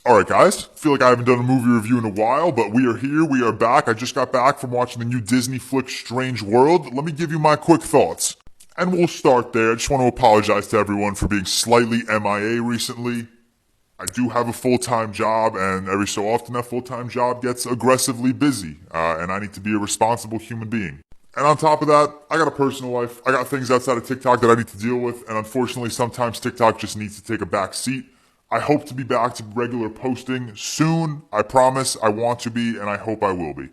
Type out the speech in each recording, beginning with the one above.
Alright guys, feel like I haven't done a movie review in a while, but we are here, we are back. I just got back from watching the new Disney flick Strange World. Let me give you my quick thoughts. And we'll start there. I just want to apologize to everyone for being slightly MIA recently. I do have a full-time job, and every so often that full-time job gets aggressively busy, and I need to be a responsible human being. And on top of that, I got a personal life. I got things outside of TikTok that I need to deal with, and unfortunately sometimes TikTok just needs to take a back seat. I hope to be back to regular posting soon. I promise I want to be, and I hope I will be.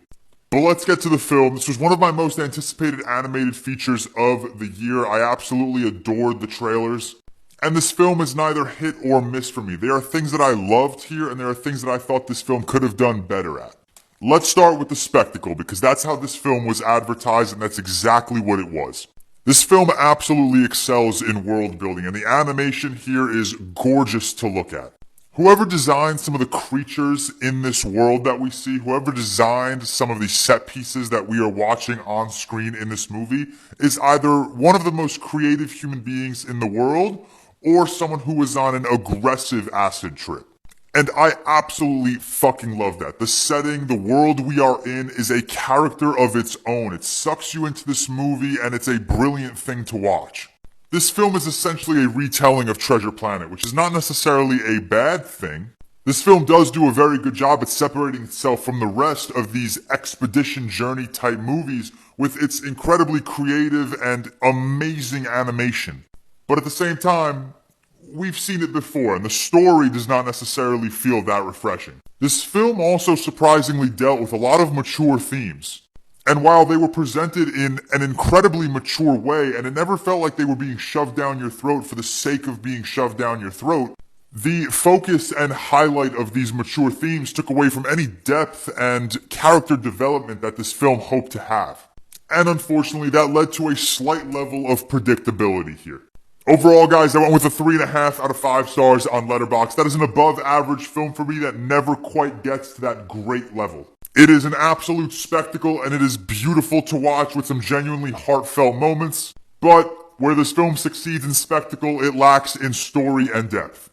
But let's get to the film. This was one of my most anticipated animated features of the year. I absolutely adored the trailers. And this film is neither hit or miss for me. There are things that I loved here, and there are things that I thought this film could have done better at. Let's start with the spectacle, because that's how this film was advertised, and that's exactly what it was. This film absolutely excels in world building, and the animation here is gorgeous to look at. Whoever designed some of the creatures in this world that we see, whoever designed some of the set pieces that we are watching on screen in this movie, is either one of the most creative human beings in the world, or someone who was on an aggressive acid trip. And I absolutely fucking love that. The setting, the world we are in is a character of its own. It sucks you into this movie, and it's a brilliant thing to watch. This film is essentially a retelling of Treasure Planet, which is not necessarily a bad thing. This film does do a very good job at separating itself from the rest of these expedition journey type movies with its incredibly creative and amazing animation. But at the same time, we've seen it before, and the story does not necessarily feel that refreshing. This film also surprisingly dealt with a lot of mature themes. And while they were presented in an incredibly mature way, and it never felt like they were being shoved down your throat for the sake of being shoved down your throat, the focus and highlight of these mature themes took away from any depth and character development that this film hoped to have. And unfortunately, that led to a slight level of predictability here. Overall, guys, I went with a 3.5 out of 5 stars on Letterboxd. That is an above average film for me that never quite gets to that great level. It is an absolute spectacle, and it is beautiful to watch with some genuinely heartfelt moments. But where this film succeeds in spectacle, it lacks in story and depth.